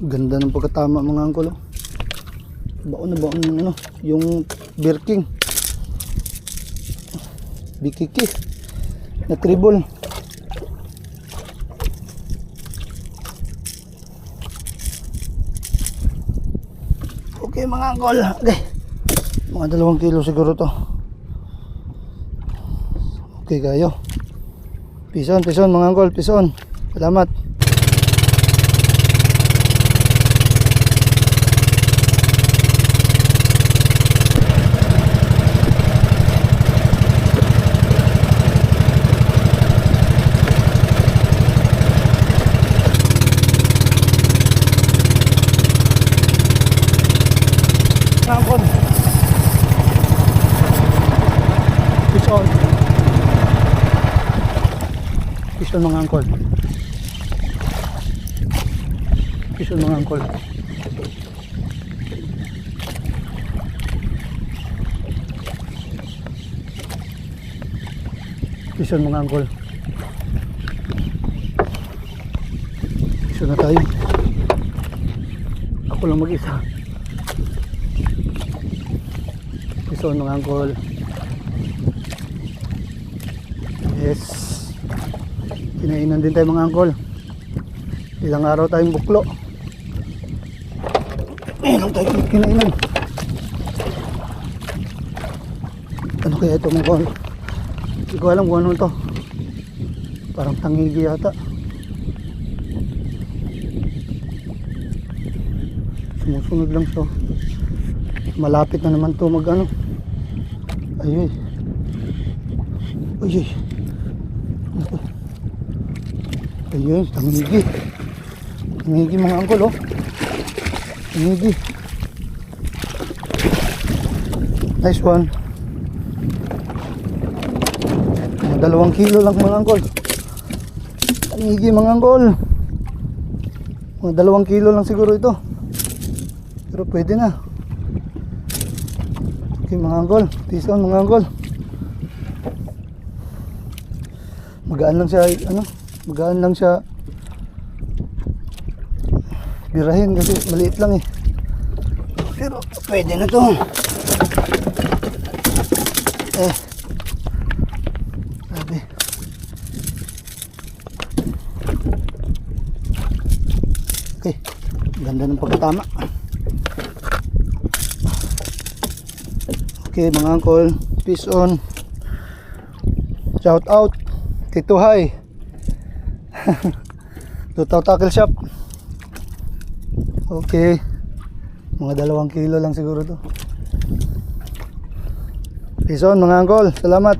Ganda ng pagkatama mga angkol, oh. Baon na baon yung ano, yung Birking Bikiki na tribol. Okay mga angkol, okay. Mga 2 kilo siguro to. Okay kayo. Pison mga angkol, pison. Salamat. Angkol. Pison. Pison mga angkol. Pison mga angkol. Pison mga angkol. Pison na tayo. Ako lang mag-isa. Pison mga angkol. Yes. Kinainan din tayo mga angkol. Ilang araw tayong buklo. Meron tayong kinainan. Ano kaya ito mga angkol? Hindi ko alam kung ano ito. Parang tangigi yata. Sumusunod lang siya. Malapit na naman to mag ano. Ayun. Ayun. Ayun, tangigi. Tangigi mga angkol, oh. Tangigi. Nice one. Mga 2 kilo lang mga angkol. Tangigi mga angkol. Mga 2 kilo lang siguro ito. Pero pwede na. Okay mga angkol, pison mga angkol. Magaan lang siya, ano? Magaan lang siya birahin kasi maliit lang eh. Pero pwede na to. Grabe. Okay, ganda ng pagkatama. Okay mga angkol, peace on. Shout out Tito Hay. Tutaw Tackle Shop. Okay. Mga 2 kilo lang siguro to. Peace on mga angkol. Salamat.